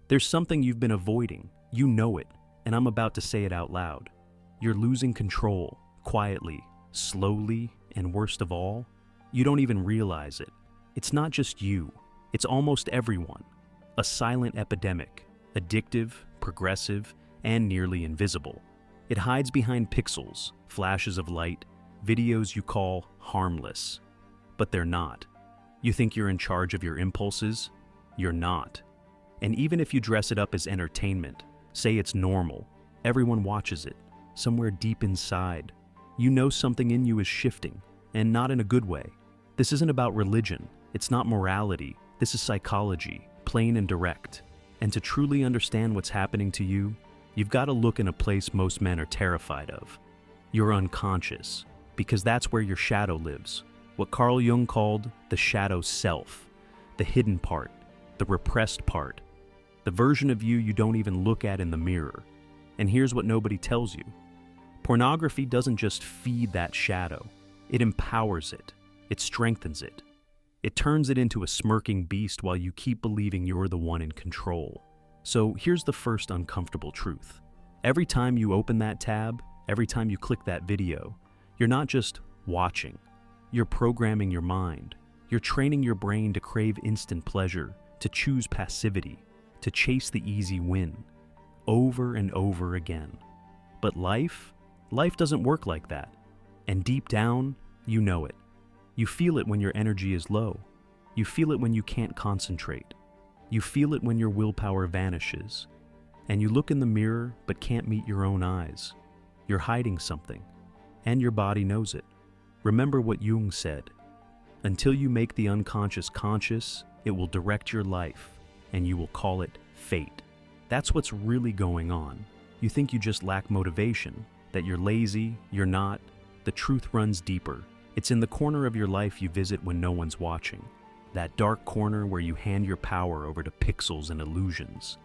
There's something you've been avoiding. You know it, and I'm about to say it out loud. You're losing control, quietly, slowly, and worst of all, you don't even realize it. It's not just you, it's almost everyone. A silent epidemic, addictive, progressive, and nearly invisible. It hides behind pixels, flashes of light, videos you call harmless. But they're not. You think you're in charge of your impulses? You're not. And even if you dress it up as entertainment, say it's normal, everyone watches it, somewhere deep inside. You know something in you is shifting, and not in a good way. This isn't about religion, it's not morality, this is psychology, plain and direct. And to truly understand what's happening to you, you've got to look in a place most men are terrified of. Your unconscious, because that's where your shadow lives. What Carl Jung called the shadow self, the hidden part, the repressed part, the version of you don't even look at in the mirror. And here's what nobody tells you. Pornography doesn't just feed that shadow, it empowers it, it strengthens it. It turns it into a smirking beast while you keep believing you're the one in control. So here's the first uncomfortable truth. Every time you open that tab, every time you click that video, you're not just watching. You're programming your mind. You're training your brain to crave instant pleasure, to choose passivity, to chase the easy win, over and over again. But life doesn't work like that. And deep down, you know it. You feel it when your energy is low. You feel it when you can't concentrate. You feel it when your willpower vanishes. And you look in the mirror but can't meet your own eyes. You're hiding something, and your body knows it. Remember what Jung said. Until you make the unconscious conscious, it will direct your life, and you will call it fate. That's what's really going on. You think you just lack motivation, that you're lazy, you're not. The truth runs deeper. It's in the corner of your life you visit when no one's watching. That dark corner where you hand your power over to pixels and illusions.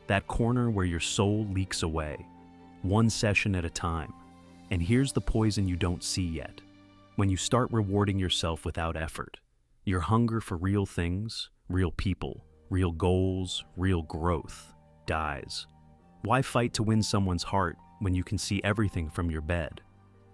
That corner where your soul leaks away, one session at a time. And here's the poison you don't see yet. When you start rewarding yourself without effort, your hunger for real things, real people, real goals, real growth dies. Why fight to win someone's heart when you can see everything from your bed?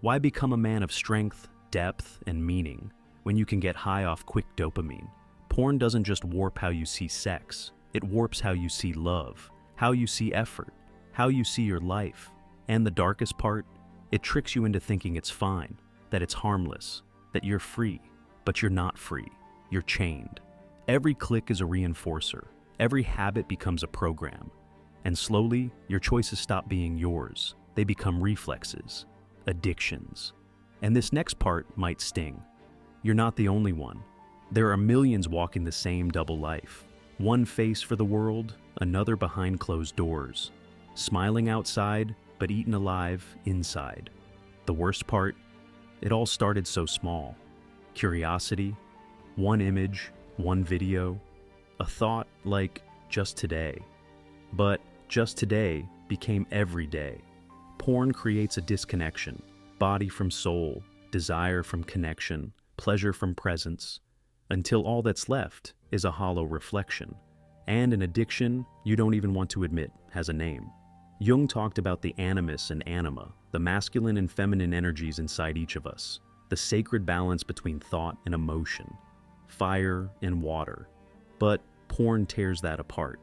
Why become a man of strength, depth, and meaning when you can get high off quick dopamine? Porn doesn't just warp how you see sex, it warps how you see love, how you see effort, how you see your life. And the darkest part, it tricks you into thinking it's fine, that it's harmless, that you're free. But you're not free, you're chained. Every click is a reinforcer, every habit becomes a program. And slowly, your choices stop being yours. They become reflexes, addictions. And this next part might sting. You're not the only one. There are millions walking the same double life. One face for the world, another behind closed doors. Smiling outside, but eaten alive inside. The worst part, it all started so small. Curiosity, one image, one video, a thought like just today. But just today became every day. Porn creates a disconnection, body from soul, desire from connection, pleasure from presence, until all that's left is a hollow reflection. And an addiction you don't even want to admit has a name. Jung talked about the animus and anima, the masculine and feminine energies inside each of us, the sacred balance between thought and emotion, fire and water. But porn tears that apart.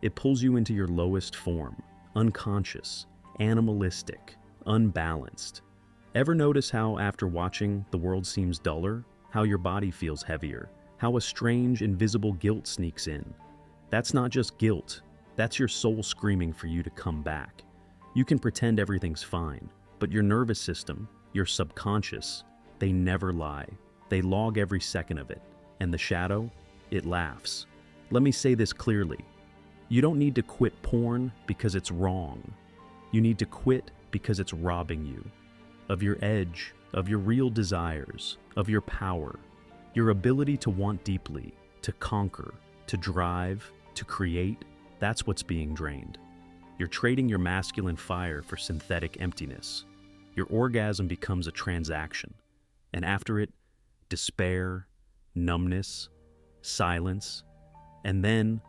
It pulls you into your lowest form, unconscious, animalistic, unbalanced. Ever notice how after watching the world seems duller, how your body feels heavier, how a strange invisible guilt sneaks in? That's not just guilt, that's your soul screaming for you to come back. You can pretend everything's fine, but your nervous system, your subconscious, they never lie. They log every second of it, and the shadow, it laughs. Let me say this clearly. You don't need to quit porn because it's wrong. You need to quit because it's robbing you of your edge, of your real desires, of your power, your ability to want deeply, to conquer, to drive, to create. That's what's being drained. You're trading your masculine fire for synthetic emptiness. Your orgasm becomes a transaction, and after it, despair, numbness, silence, and then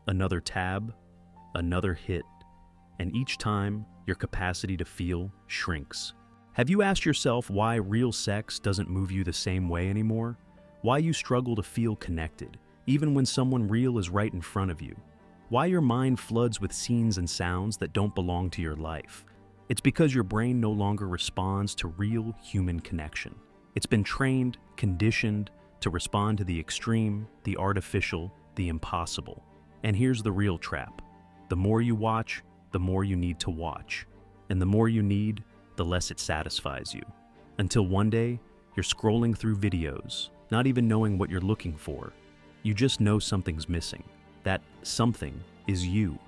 another tab, another hit, and each time your capacity to feel shrinks. Have you asked yourself why real sex doesn't move you the same way anymore? Why you struggle to feel connected, even when someone real is right in front of you? Why your mind floods with scenes and sounds that don't belong to your life? It's because your brain no longer responds to real human connection. It's been trained, conditioned to respond to the extreme, the artificial, the impossible. And here's the real trap. The more you watch, the more you need to watch. And the more you need, the less it satisfies you. Until one day, you're scrolling through videos, not even knowing what you're looking for. You just know something's missing. That something is you.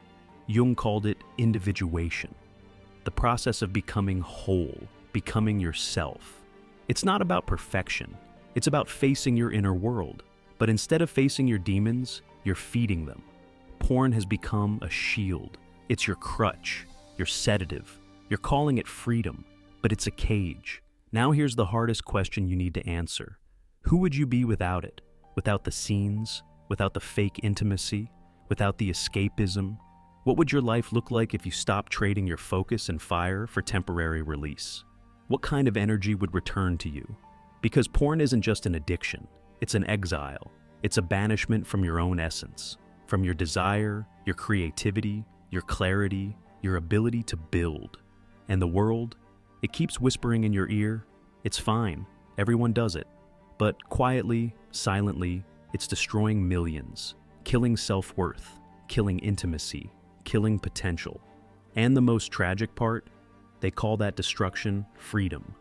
Jung called it individuation. The process of becoming whole, becoming yourself. It's not about perfection. It's about facing your inner world. But instead of facing your demons, you're feeding them. Porn has become a shield. It's your crutch, your sedative. You're calling it freedom, but it's a cage. Now here's the hardest question you need to answer. Who would you be without it? Without the scenes? Without the fake intimacy? Without the escapism? What would your life look like if you stopped trading your focus and fire for temporary release? What kind of energy would return to you? Because porn isn't just an addiction, it's an exile. It's a banishment from your own essence, from your desire, your creativity, your clarity, your ability to build. And the world, it keeps whispering in your ear, it's fine, everyone does it. But quietly, silently, it's destroying millions, killing self-worth, killing intimacy, killing potential. And the most tragic part, they call that destruction freedom.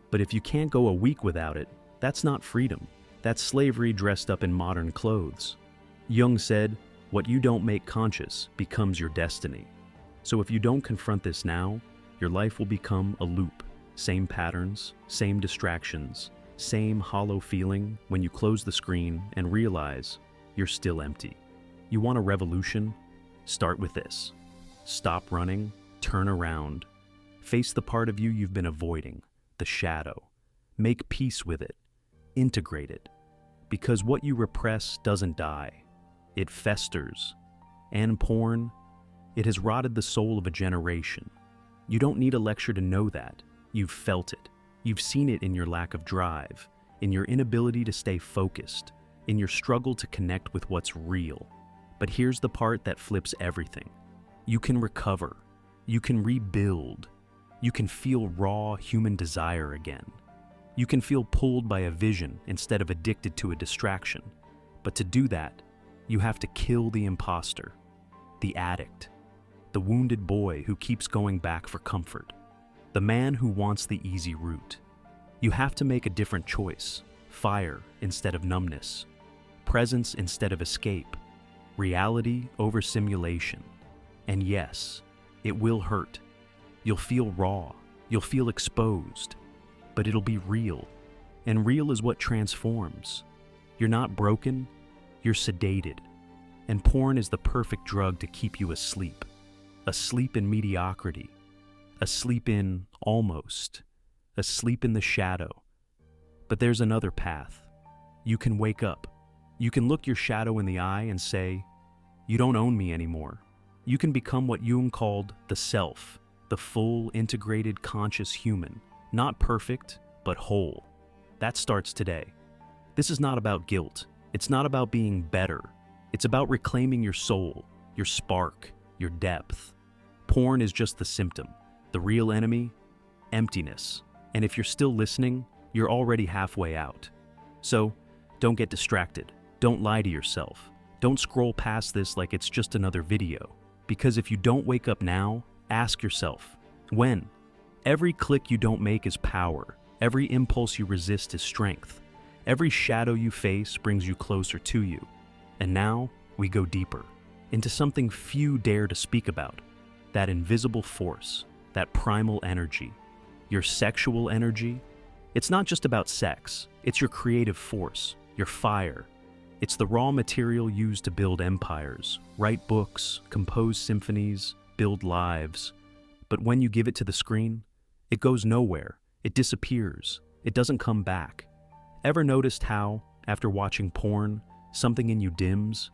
But if you can't go a week without it, that's not freedom. That's slavery dressed up in modern clothes. Jung said, what you don't make conscious becomes your destiny. So if you don't confront this now, your life will become a loop. Same patterns, same distractions, same hollow feeling when you close the screen and realize you're still empty. You want a revolution? Start with this. Stop running, turn around. Face the part of you you've been avoiding, the shadow. Make peace with it. Integrate it. Because what you repress doesn't die. It festers. And porn, it has rotted the soul of a generation. You don't need a lecture to know that. You've felt it. You've seen it in your lack of drive, in your inability to stay focused, in your struggle to connect with what's real. But here's the part that flips everything. You can recover. You can rebuild. You can feel raw human desire again. You can feel pulled by a vision instead of addicted to a distraction. But to do that, you have to kill the imposter, the addict, the wounded boy who keeps going back for comfort, the man who wants the easy route. You have to make a different choice, fire instead of numbness, presence instead of escape, reality over simulation. And yes, it will hurt. You'll feel raw, you'll feel exposed, but it'll be real. And real is what transforms. You're not broken, you're sedated. And porn is the perfect drug to keep you asleep. Asleep in mediocrity. Asleep in almost. Asleep in the shadow. But there's another path. You can wake up. You can look your shadow in the eye and say, you don't own me anymore. You can become what Jung called the self, the full, integrated, conscious human. Not perfect, but whole. That starts today. This is not about guilt. It's not about being better. It's about reclaiming your soul, your spark, your depth. Porn is just the symptom. The real enemy? Emptiness. And if you're still listening, you're already halfway out. So, don't get distracted. Don't lie to yourself. Don't scroll past this like it's just another video. Because if you don't wake up now, ask yourself, when? Every click you don't make is power. Every impulse you resist is strength. Every shadow you face brings you closer to you. And now, we go deeper, into something few dare to speak about. That invisible force, that primal energy. Your sexual energy. It's not just about sex. It's your creative force, your fire. It's the raw material used to build empires, write books, compose symphonies, build lives. But when you give it to the screen, it goes nowhere. It disappears. It doesn't come back. Ever noticed how, after watching porn, something in you dims?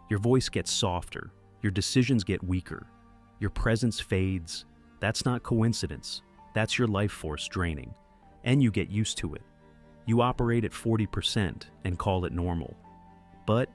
Your voice gets softer, Your decisions get weaker. Your presence fades. That's not coincidence. That's your life force draining. And you get used to it. You operate at 40% and call it normal. But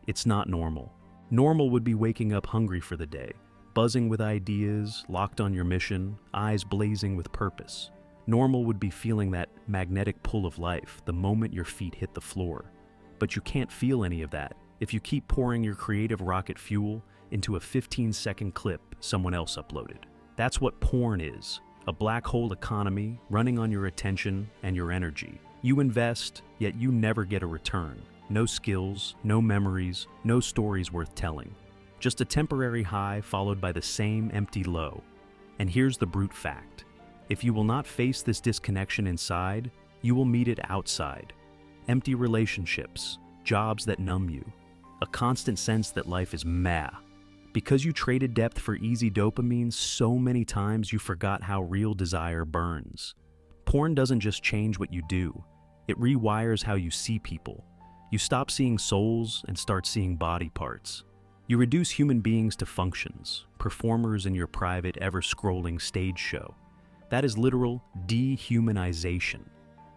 it's not normal. Normal would be waking up hungry for the day, buzzing with ideas, locked on your mission, eyes blazing with purpose. Normal would be feeling that magnetic pull of life the moment your feet hit the floor. But you can't feel any of that if you keep pouring your creative rocket fuel into a 15-second clip someone else uploaded. That's what porn is, a black hole economy running on your attention and your energy. You invest, yet you never get a return. No skills, no memories, no stories worth telling. Just a temporary high followed by the same empty low. And here's the brute fact. If you will not face this disconnection inside, you will meet it outside. Empty relationships, jobs that numb you, a constant sense that life is meh. Because you traded depth for easy dopamine so many times you forgot how real desire burns. Porn doesn't just change what you do, it rewires how you see people. You stop seeing souls and start seeing body parts. You reduce human beings to functions, performers in your private, ever-scrolling stage show. That is literal dehumanization.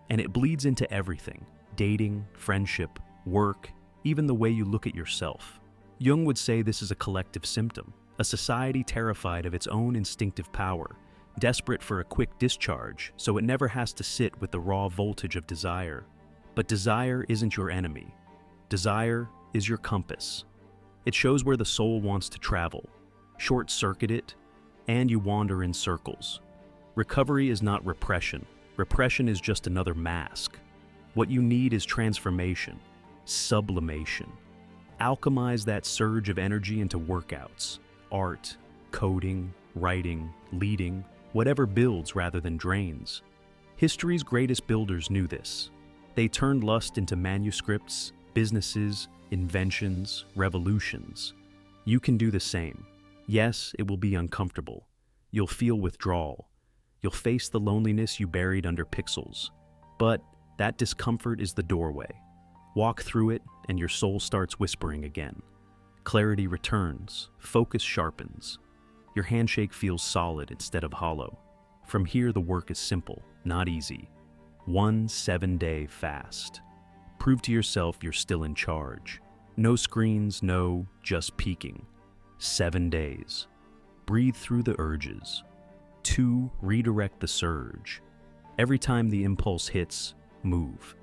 And it bleeds into everything: dating, friendship, work, even the way you look at yourself. Jung would say this is a collective symptom, a society terrified of its own instinctive power, desperate for a quick discharge so it never has to sit with the raw voltage of desire. But desire isn't your enemy. Desire is your compass. It shows where the soul wants to travel. Short-circuit it, and you wander in circles. Recovery is not repression. Repression is just another mask. What you need is transformation, sublimation. Alchemize that surge of energy into workouts, art, coding, writing, leading, whatever builds rather than drains. History's greatest builders knew this. They turned lust into manuscripts, businesses, inventions, revolutions. You can do the same. Yes, it will be uncomfortable. You'll feel withdrawal. You'll face the loneliness you buried under pixels. But that discomfort is the doorway. Walk through it, and your soul starts whispering again. Clarity returns, focus sharpens. Your handshake feels solid instead of hollow. From here, the work is simple, not easy. 1 7-day fast. Prove to yourself you're still in charge. No screens, no just peeking. 7 days. Breathe through the urges. 2, redirect the surge. Every time the impulse hits, move.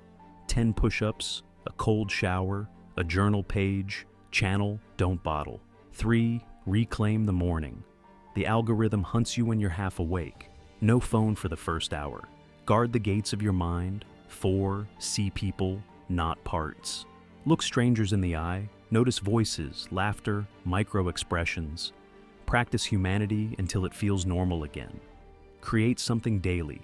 10 push-ups, a cold shower, a journal page, channel, don't bottle. 3, reclaim the morning. The algorithm hunts you when you're half awake. No phone for the first hour. Guard the gates of your mind. 4, see people, not parts. Look strangers in the eye. Notice voices, laughter, micro-expressions. Practice humanity until it feels normal again. Create something daily.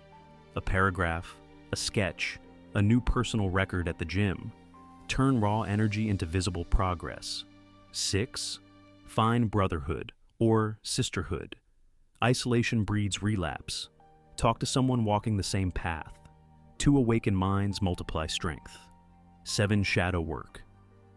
A paragraph, a sketch, a new personal record at the gym. Turn raw energy into visible progress. 6, find brotherhood or sisterhood. Isolation breeds relapse. Talk to someone walking the same path. 2 awakened minds multiply strength. 7, shadow work.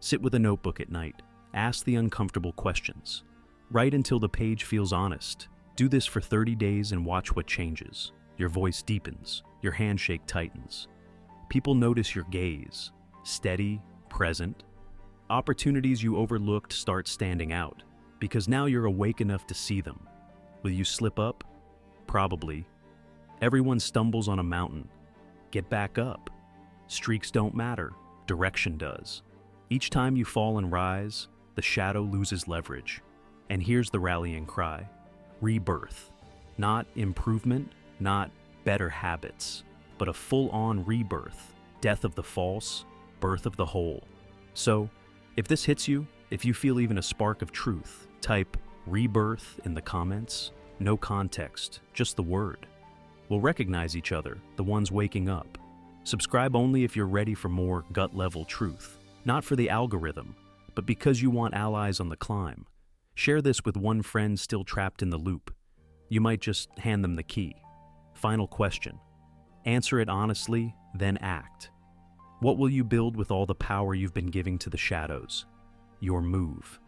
Sit with a notebook at night. Ask the uncomfortable questions. Write until the page feels honest. Do this for 30 days and watch what changes. Your voice deepens. Your handshake tightens. People notice your gaze. Steady, present. Opportunities you overlooked start standing out, because now you're awake enough to see them. Will you slip up? Probably. Everyone stumbles on a mountain. Get back up. Streaks don't matter. Direction does. Each time you fall and rise, the shadow loses leverage. And here's the rallying cry. Rebirth. Not improvement, not better habits, but a full-on rebirth. Death of the false, birth of the whole. So, if this hits you, if you feel even a spark of truth, type rebirth in the comments. No context, just the word. We'll recognize each other, the ones waking up. Subscribe only if you're ready for more gut-level truth. Not for the algorithm, but because you want allies on the climb. Share this with one friend still trapped in the loop. You might just hand them the key. Final question. Answer it honestly, then act. What will you build with all the power you've been giving to the shadows? Your move.